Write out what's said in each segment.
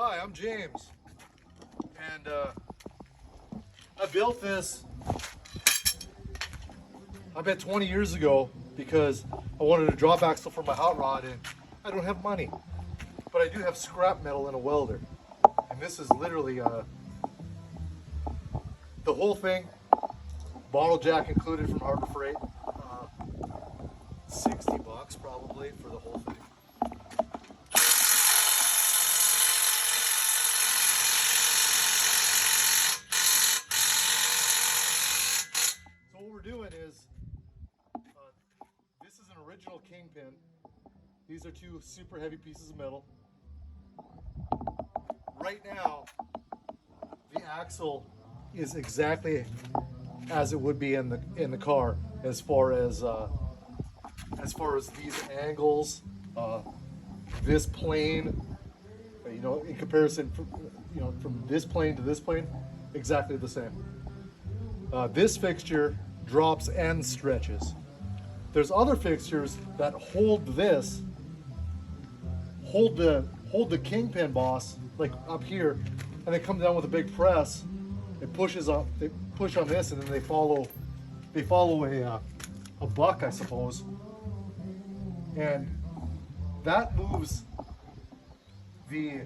Hi, I'm James, and I built this, I bet 20 years ago because I wanted a drop axle for my hot rod, and I don't have money, but I do have scrap metal and a welder, and this is literally the whole thing, bottle jack included from Harbor Freight, 60 bucks probably for the whole thing. So what we're doing is, this is an original Kingpin. These are two super heavy pieces of metal. Right now, the axle is exactly as it would be in the car, as far as these angles, this plane, in comparison, from this plane to this plane, exactly the same. This fixture drops and stretches. There's other fixtures that hold the Kingpin boss, like up here, and they come down with a big press. They push on this, and then they follow a buck, I suppose, and that moves the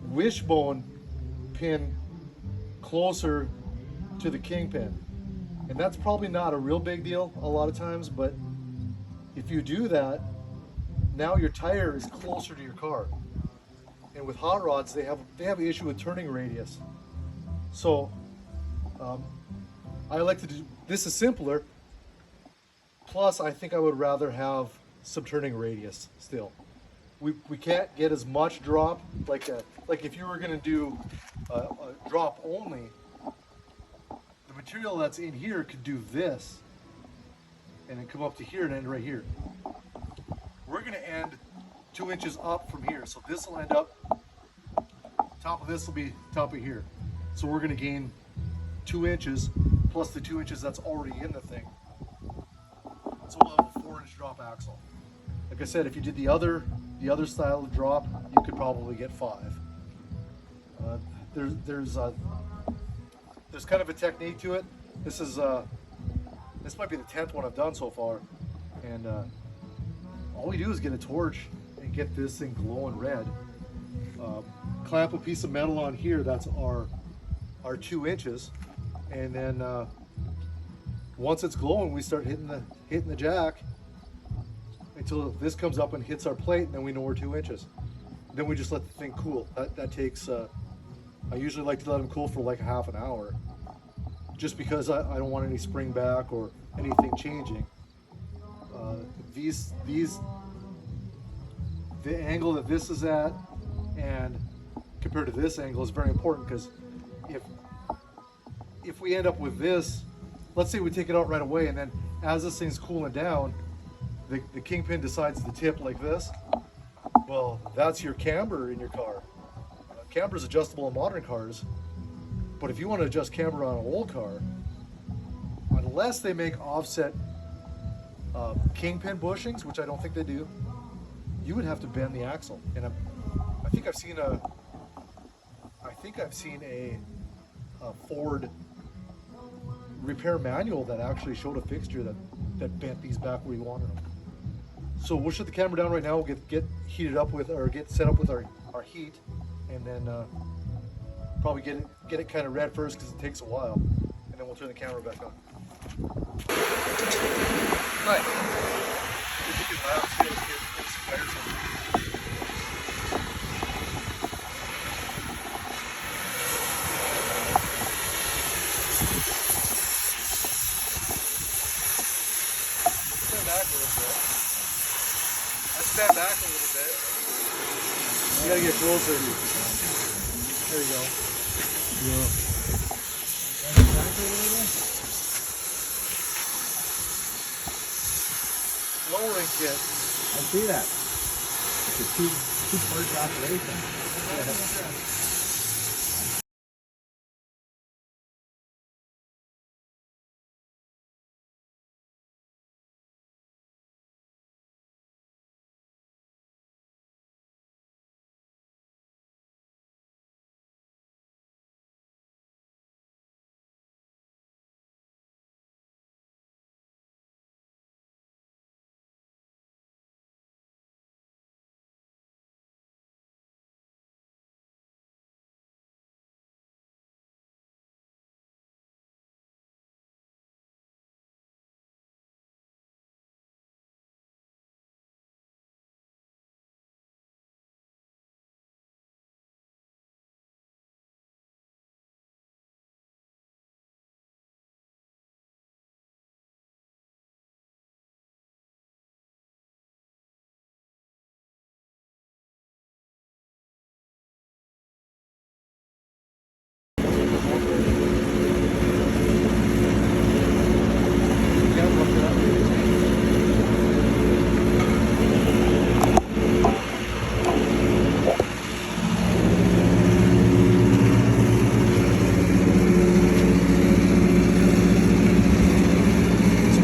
wishbone pin closer to the Kingpin, and that's probably not a real big deal a lot of times, but if you do that, now your tire is closer to your car. And with hot rods, they have an issue with turning radius. So I like to do this is simpler. Plus, I think I would rather have some turning radius still. We can't get as much drop like if you were gonna do a drop only. The material that's in here could do this, and then come up to here and end right here. We're gonna end 2 inches up from here, so this will end up. Top of this will be top of here. So we're gonna gain 2 inches plus the 2 inches that's already in the thing. So we'll have a 4-inch drop axle. Like I said, if you did the other style of drop, you could probably get 5. There's kind of a technique to it. This might be the 10th one I've done so far, and all we do is get a torch and get this thing glowing red. Clamp a piece of metal on here. That's our 2 inches, and then once it's glowing, we start hitting the jack until this comes up and hits our plate, and then we know we're 2 inches. Then we just let the thing cool. That takes. I usually like to let them cool for like a half an hour, just because I don't want any spring back or anything changing. The angle that this is at and compared to this angle is very important, because if we end up with this, let's say we take it out right away, and then as this thing's cooling down, the Kingpin decides to tip like this. Well, that's your camber in your car. Camber is adjustable in modern cars, but if you want to adjust camber on an old car, unless they make offset Kingpin bushings, which I don't think they do, you would have to bend the axle. And I think I've seen a Ford repair manual that actually showed a fixture that bent these back where you wanted them. So we'll shut the camera down right now. We'll get heated up with, or get set up with our heat, and then probably get it kind of red first because it takes a while, and then we'll turn the camera back on. Right. Stand back a little bit. You gotta get closer. There you go. Yeah. Lowering kit. I see that. It's a two-part operation.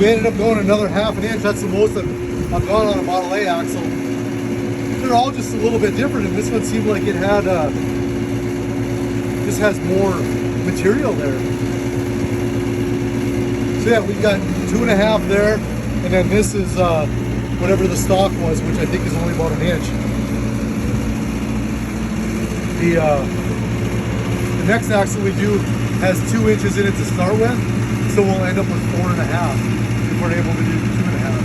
we ended up going another 1/2 inch. That's the most I've gone on a Model A axle. They're all just a little bit different, and this one seemed like it had just has more material there. So yeah, we've got 2.5 there, and then this is whatever the stock was, which I think is only about 1 inch. The next axle we do has 2 inches in it to start with, so we'll end up with 4.5 if we're able to do 2.5.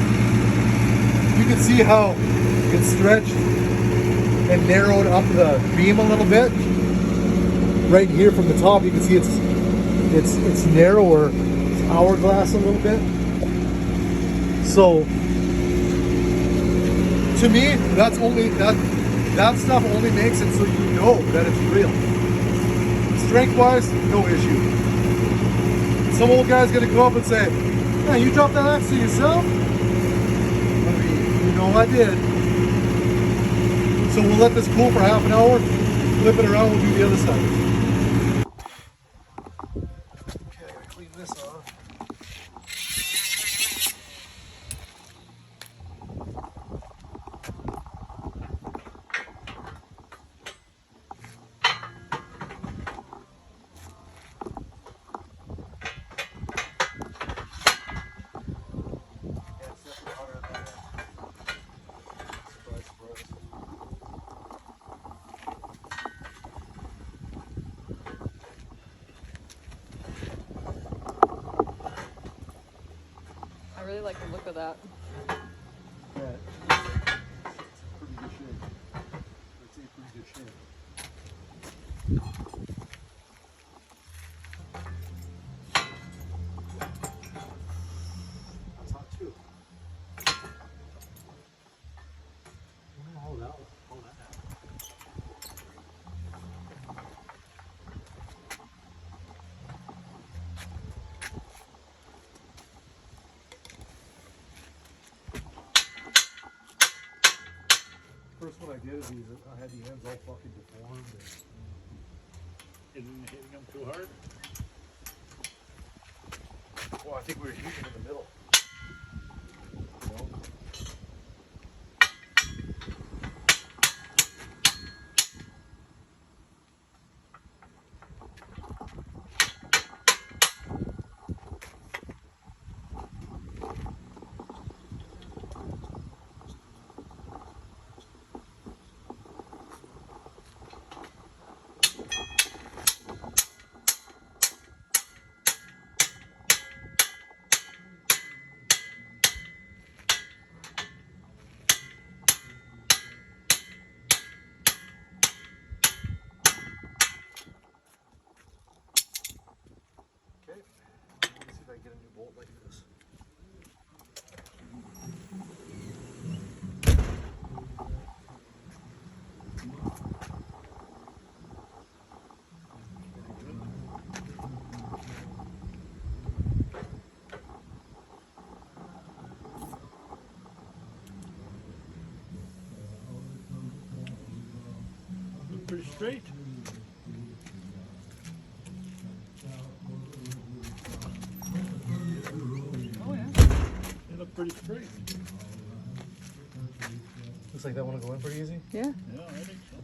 You can see how it's stretched and narrowed up the beam a little bit. Right here from the top, you can see it's narrower, it's hourglass a little bit. So to me, that stuff only makes it so you know that it's real. Strength-wise, no issue. Some old guy's gonna go up and say, "Yeah, you dropped that axle yourself?" I mean, you know I did. So we'll let this cool for 1/2 hour, flip it around, we'll do the other side. Okay, I gotta clean this off. Surprise, surprise. I really like the look of that. Yeah, it's pretty good shape. I'd say pretty good shape. That's hot too. All that happened. First one I did is I had the ends all fucking deformed. Isn't hitting them too hard? Well, I think we were heating in the middle. You know? Okay. Let me see if I can get a new bolt like this. Look pretty straight. Oh yeah. They look pretty straight. Looks like that one will go in pretty easy. Yeah. Yeah, I think so.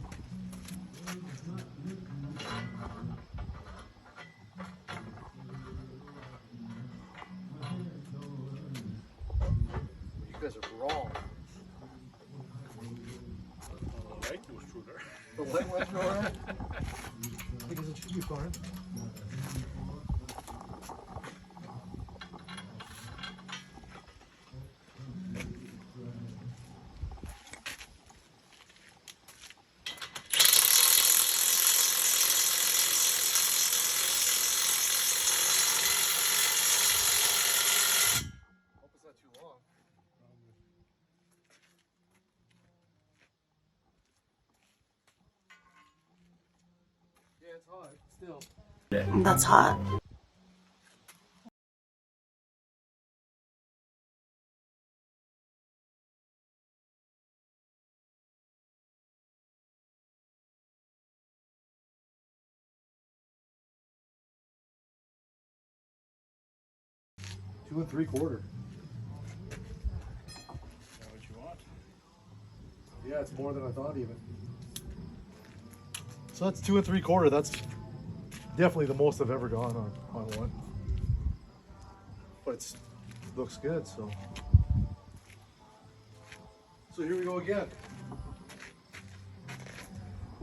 You guys are wrong. Well, the light goes through there. The light went through there. Because it should be fine. Hope it's not too long. Yeah, it's hot still. That's hot. Two and 3/4. Yeah, it's more than I thought even. So that's 2 3/4. That's definitely the most I've ever gone on one. But it looks good, so. So here we go again.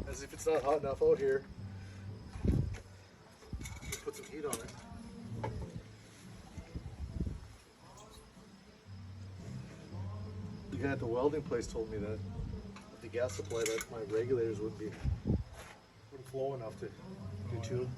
As if it's not hot enough out here. Let's put some heat on it. The guy at the welding place told me that with the gas supply that my regulators wouldn't flow enough to do two.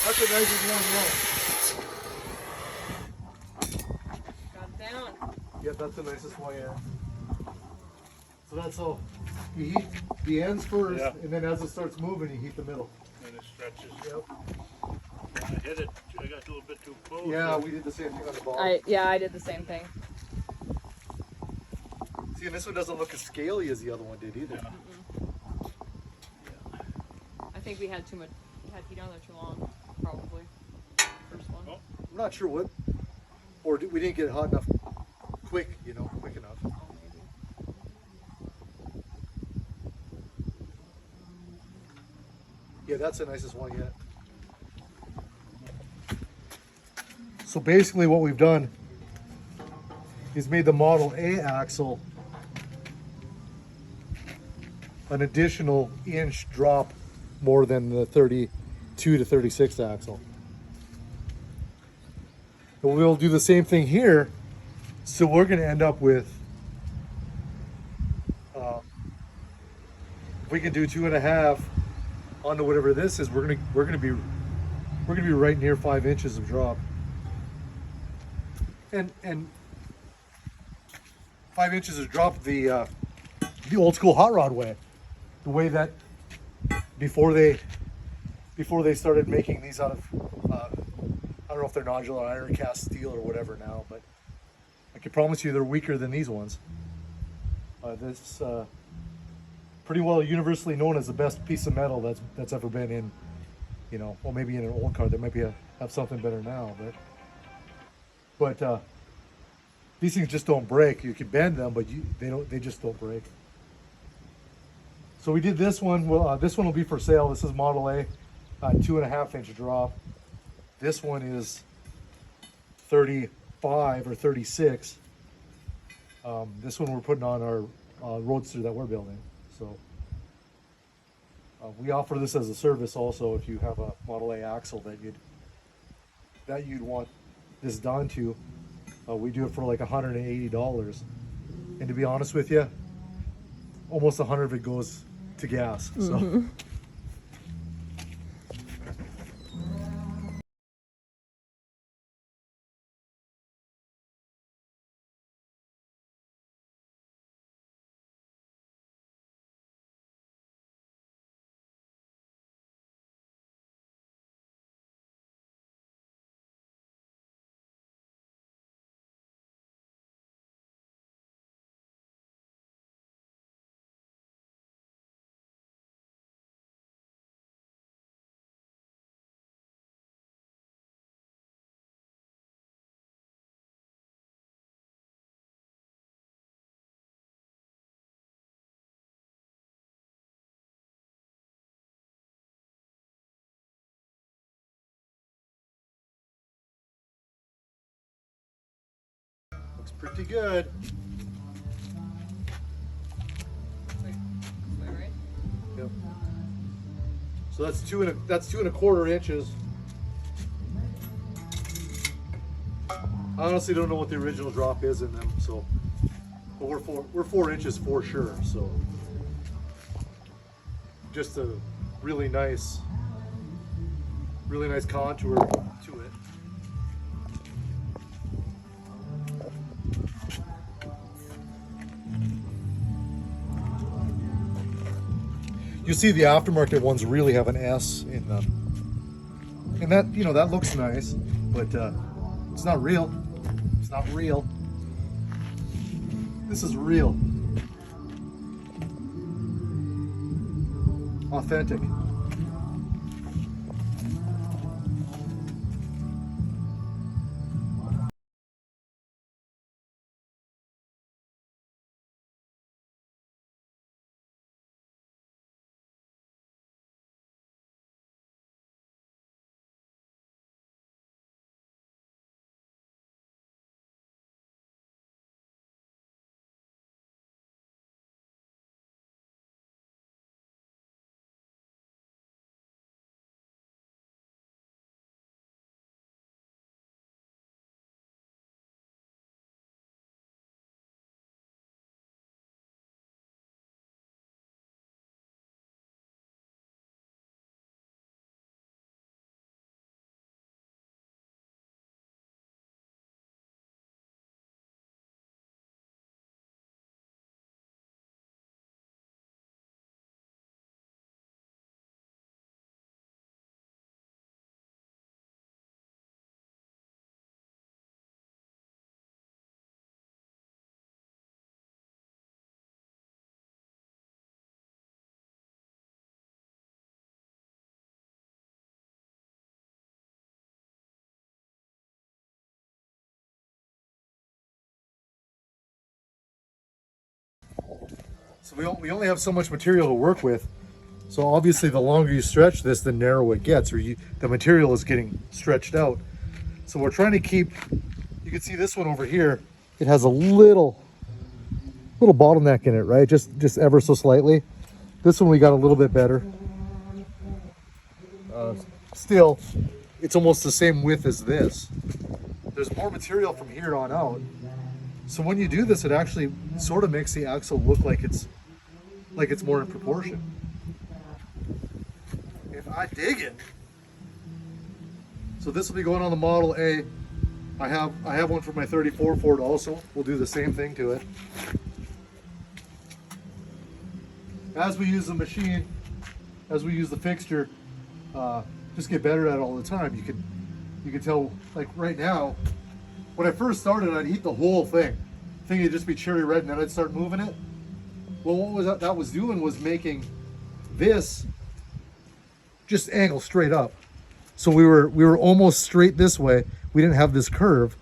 That's the nicest one Got it down. Yeah, that's the nicest one yet. So that's all. You heat the ends first, Yeah. and then as it starts moving, you heat the middle. And it stretches. Yep. I hit it. I got a little bit too close. Yeah, we did the same thing on the ball. I did the same thing. See, and this one doesn't look as scaly as the other one did either. Yeah. I think we had too much. We had heat on there too long, probably. First one. Oh. I'm not sure what, or we didn't get it hot enough, quick enough. Oh, maybe. Yeah, that's the nicest one yet. So basically what we've done is made the Model A axle an additional inch drop more than the 32 to 36 axle. And we'll do the same thing here. So we're going to end up with, if we can do 2.5 onto whatever this is, we're gonna be right near 5 inches of drop. And 5 inches of drop the old school hot rod way, the way that before they started making these out of I don't know if they're nodular iron cast steel or whatever now, but I can promise you they're weaker than these ones. This pretty well universally known as the best piece of metal that's ever been in, well, maybe in an old car. They might have something better now, but these things just don't break. You can bend them, but they just don't break. So we did this one. Well, this one will be for sale. This is Model A, 2.5 inch drop. This one is 35 or 36. This one we're putting on our Roadster that we're building. So we offer this as a service also if you have a Model A axle that you'd want this done to. We do it for like $180. And to be honest with you, almost 100 of it goes to gas. So. Pretty good. Wait, right? Yep. So that's 2¼ inches. I honestly don't know what the original drop is in them, so but we're 4 inches for sure. So just a really nice contour to it. You see the aftermarket ones really have an S in them, and that, you know, that looks nice, but it's not real. It's not real. This is real, authentic. So we only have so much material to work with. So obviously the longer you stretch this, the narrower it gets, or the material is getting stretched out. So we're trying to keep, you can see this one over here, it has a little bottleneck in it, right? Just ever so slightly. This one we got a little bit better. Still, it's almost the same width as this. There's more material from here on out. So when you do this, it actually sort of makes the axle look like it's more in proportion. If I dig it. So this will be going on the Model A. I have one for my 34 Ford also. We'll do the same thing to it. As we use the machine, as we use the fixture, just get better at it all the time. You can tell, like right now, when I first started, I'd heat the whole thing, thinking it'd just be cherry red, and then I'd start moving it. Well, what that was doing was making this just angle straight up. So we were almost straight this way. We didn't have this curve,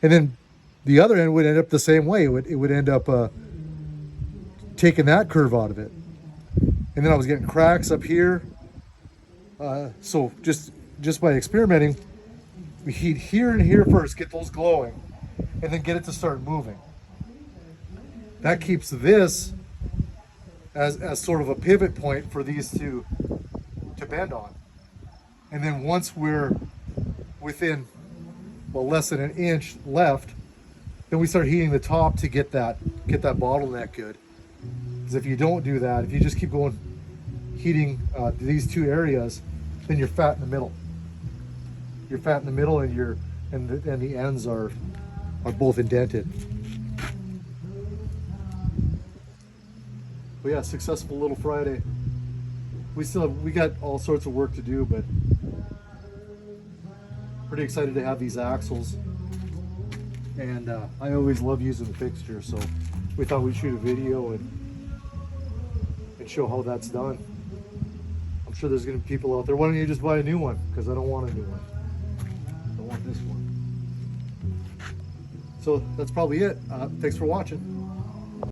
and then the other end would end up the same way. It would end up taking that curve out of it, and then I was getting cracks up here. So just by experimenting, we heat here and here first, get those glowing, and then get it to start moving. That keeps this as sort of a pivot point for these two to bend on. And then once we're within, well, less than an inch left, then we start heating the top to get that bottleneck good. Because if you don't do that, if you just keep going heating these two areas, then you're fat in the middle. You're fat in the middle, and the ends are both indented. But yeah, successful little Friday. We got all sorts of work to do, but pretty excited to have these axles. And I always love using the fixture, so we thought we'd shoot a video and show how that's done. I'm sure there's gonna be people out there, why don't you just buy a new one? Because I don't want a new one. I want this one. So that's probably it. Thanks for watching.